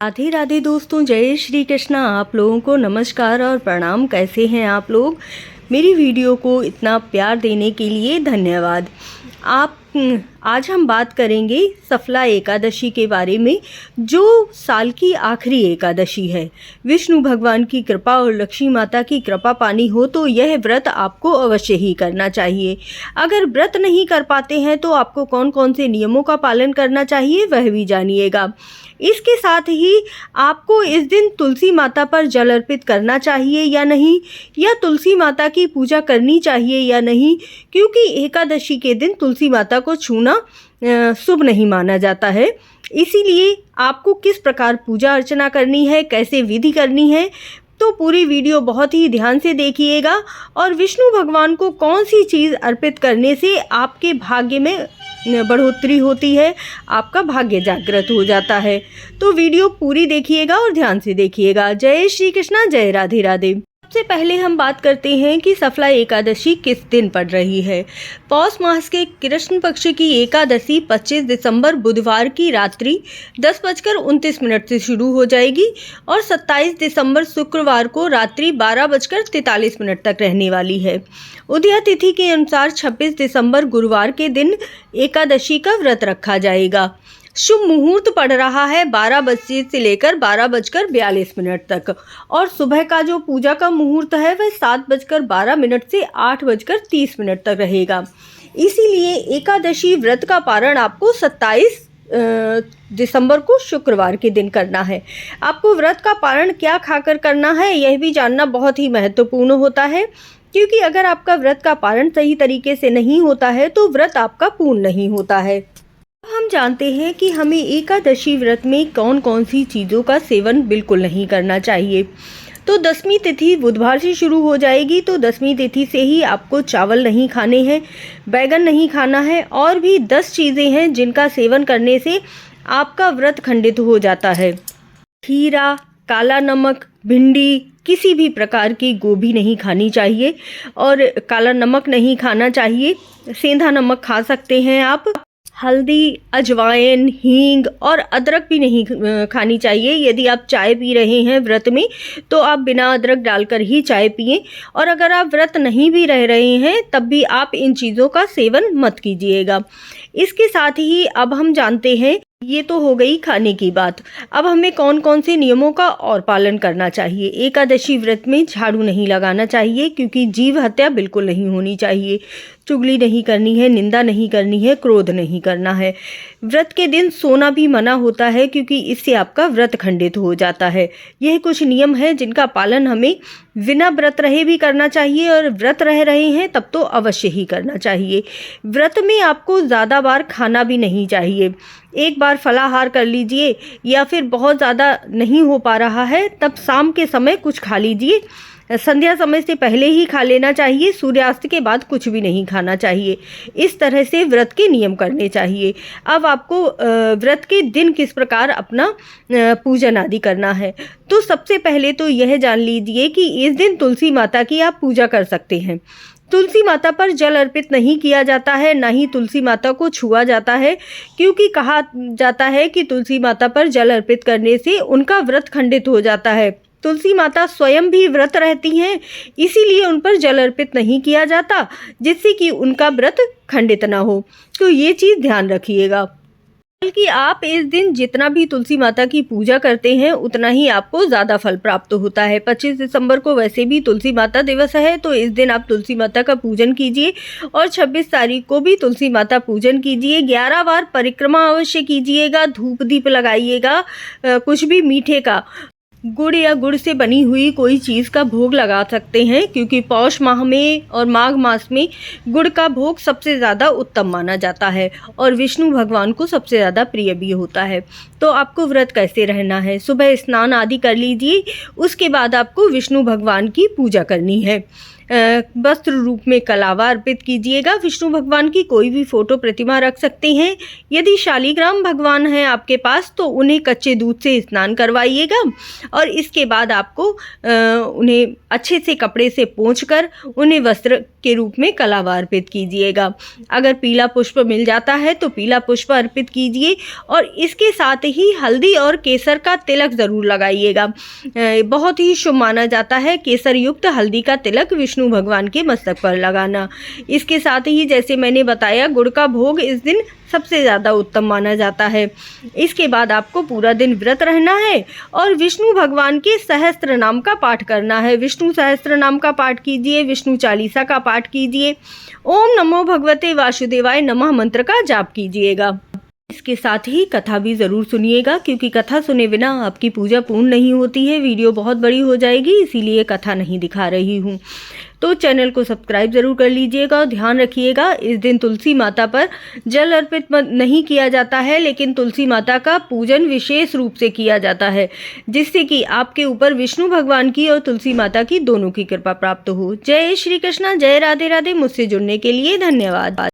राधे राधे दोस्तों, जय श्री कृष्णा। आप लोगों को नमस्कार और प्रणाम। कैसे हैं आप लोग? मेरी वीडियो को इतना प्यार देने के लिए धन्यवाद। आज हम बात करेंगे सफला एकादशी के बारे में, जो साल की आखिरी एकादशी है। विष्णु भगवान की कृपा और लक्ष्मी माता की कृपा पानी हो तो यह व्रत आपको अवश्य ही करना चाहिए। अगर व्रत नहीं कर पाते हैं तो आपको कौन कौन से नियमों का पालन करना चाहिए वह भी जानिएगा। इसके साथ ही आपको इस दिन तुलसी माता पर जल अर्पित करना चाहिए या नहीं, या तुलसी माता की पूजा करनी चाहिए या नहीं, क्योंकि एकादशी के दिन तुलसी माता को छूना शुभ नहीं माना जाता है। इसीलिए आपको किस प्रकार पूजा अर्चना करनी है, कैसे विधि करनी है, तो पूरी वीडियो बहुत ही ध्यान से देखिएगा। और विष्णु भगवान को कौन सी चीज़ अर्पित करने से आपके भाग्य में बढ़ोतरी होती है, आपका भाग्य जागृत हो जाता है, तो वीडियो पूरी देखिएगा और ध्यान से देखिएगा। जय श्री कृष्णा, जय राधे राधे। सबसे पहले हम बात करते हैं कि सफला एकादशी किस दिन पड़ रही है। पौष मास के कृष्ण पक्ष की एकादशी 25 दिसंबर बुधवार की रात्रि 10:29 से शुरू हो जाएगी और 27 दिसंबर शुक्रवार को रात्रि 12:43 तक रहने वाली है। उदया तिथि के अनुसार 26 दिसंबर गुरुवार के दिन एकादशी का व्रत रखा जाएगा। शुभ मुहूर्त पड़ रहा है 12 बजे से लेकर 12:42 तक, और सुबह का जो पूजा का मुहूर्त है वह 7:12 से 8:30 तक रहेगा। इसीलिए एकादशी व्रत का पारण आपको 27 दिसंबर को शुक्रवार के दिन करना है। आपको व्रत का पारण क्या खाकर करना है यह भी जानना बहुत ही महत्वपूर्ण होता है, क्योंकि अगर आपका व्रत का पारण सही तरीके से नहीं होता है तो व्रत आपका पूर्ण नहीं होता है। हम जानते हैं कि हमें एकादशी व्रत में कौन कौन सी चीज़ों का सेवन बिल्कुल नहीं करना चाहिए। तो 10वीं तिथि बुधवार से शुरू हो जाएगी, तो 10वीं तिथि से ही आपको चावल नहीं खाने हैं, बैगन नहीं खाना है, और भी 10 चीज़ें हैं जिनका सेवन करने से आपका व्रत खंडित हो जाता है। खीरा, काला नमक, भिंडी, किसी भी प्रकार की गोभी नहीं खानी चाहिए, और काला नमक नहीं खाना चाहिए। सेंधा नमक खा सकते हैं आप। हल्दी, अजवाइन, हींग और अदरक भी नहीं खानी चाहिए। यदि आप चाय पी रहे हैं व्रत में तो आप बिना अदरक डालकर ही चाय पिएं, और अगर आप व्रत नहीं भी रह रहे हैं तब भी आप इन चीज़ों का सेवन मत कीजिएगा। इसके साथ ही अब हम जानते हैं, ये तो हो गई खाने की बात। अब हमें कौन कौन से नियमों का और पालन करना चाहिए। एकादशी व्रत में झाड़ू नहीं लगाना चाहिए, क्योंकि जीव हत्या बिल्कुल नहीं होनी चाहिए। चुगली नहीं करनी है, निंदा नहीं करनी है, क्रोध नहीं करना है। व्रत के दिन सोना भी मना होता है, क्योंकि इससे आपका व्रत खंडित हो जाता है। यह कुछ नियम है जिनका पालन हमें बिना व्रत रहे भी करना चाहिए, और व्रत रह रहे हैं तब तो अवश्य ही करना चाहिए। व्रत में आपको ज़्यादा बार खाना भी नहीं चाहिए। एक बार फलाहार कर लीजिए, या फिर बहुत ज़्यादा नहीं हो पा रहा है तब शाम के समय कुछ खा लीजिए। संध्या समय से पहले ही खा लेना चाहिए। सूर्यास्त के बाद कुछ भी नहीं खाना चाहिए। इस तरह से व्रत के नियम करने चाहिए। अब आपको व्रत के दिन किस प्रकार अपना पूजन आदि करना है, तो सबसे पहले तो यह जान लीजिए कि इस दिन तुलसी माता की आप पूजा कर सकते हैं। तुलसी माता पर जल अर्पित नहीं किया जाता है, ना ही तुलसी माता को छुआ जाता है, क्योंकि कहा जाता है कि तुलसी माता पर जल अर्पित करने से उनका व्रत खंडित हो जाता है। तुलसी माता स्वयं भी व्रत रहती हैं, इसीलिए उन पर जल अर्पित नहीं किया जाता, जिससे कि उनका व्रत खंडित ना हो। तो ये चीज़ ध्यान रखिएगा। बल्कि आप इस दिन जितना भी तुलसी माता की पूजा करते हैं उतना ही आपको ज़्यादा फल प्राप्त होता है। 25 दिसंबर को वैसे भी तुलसी माता दिवस है, तो इस दिन आप तुलसी माता का पूजन कीजिए, और 26 तारीख को भी तुलसी माता पूजन कीजिए। 11 बार परिक्रमा अवश्य कीजिएगा। धूप दीप लगाइएगा। कुछ भी मीठे का, गुड़ या गुड़ से बनी हुई कोई चीज़ का भोग लगा सकते हैं, क्योंकि पौष माह में और माघ मास में गुड़ का भोग सबसे ज़्यादा उत्तम माना जाता है, और विष्णु भगवान को सबसे ज़्यादा प्रिय भी होता है। तो आपको व्रत कैसे रहना है, सुबह स्नान आदि कर लीजिए, उसके बाद आपको विष्णु भगवान की पूजा करनी है। वस्त्र रूप में कलावा अर्पित कीजिएगा। विष्णु भगवान की कोई भी फोटो प्रतिमा रख सकते हैं। यदि शालिग्राम भगवान हैं आपके पास तो उन्हें कच्चे दूध से स्नान करवाइएगा और इसके बाद आपको उन्हें अच्छे से कपड़े से पोंछकर उन्हें वस्त्र के रूप में कलावा अर्पित कीजिएगा। अगर पीला पुष्प मिल जाता है तो पीला पुष्प अर्पित कीजिए और इसके साथ ही हल्दी और केसर का तिलक ज़रूर लगाइएगा। बहुत ही शुभ माना जाता है केसर युक्त हल्दी का तिलक विष्णु भगवान के मस्तक पर लगाना। इसके साथ ही जैसे मैंने बताया गुड़ का भोग इस दिन सबसे ज़्यादा उत्तम माना जाता है। इसके बाद आपको पूरा दिन व्रत रहना है और विष्णु भगवान के सहस्त्र नाम का पाठ करना है। विष्णु सहस्त्र नाम का पाठ कीजिए, विष्णु चालीसा का पाठ कीजिए, ओम नमो भगवते वासुदेवाय नमः मंत्र का जाप कीजिएगा। इसके साथ ही कथा भी ज़रूर सुनिएगा क्योंकि कथा सुने बिना आपकी पूजा पूर्ण नहीं होती है। वीडियो बहुत बड़ी हो जाएगी इसीलिए कथा नहीं दिखा रही हूँ। तो चैनल को सब्सक्राइब ज़रूर कर लीजिएगा और ध्यान रखिएगा इस दिन तुलसी माता पर जल अर्पित नहीं किया जाता है, लेकिन तुलसी माता का पूजन विशेष रूप से किया जाता है जिससे कि आपके ऊपर विष्णु भगवान की और तुलसी माता की दोनों की कृपा प्राप्त हो। जय श्री कृष्णा, जय राधे राधे। मुझसे जुड़ने के लिए धन्यवाद।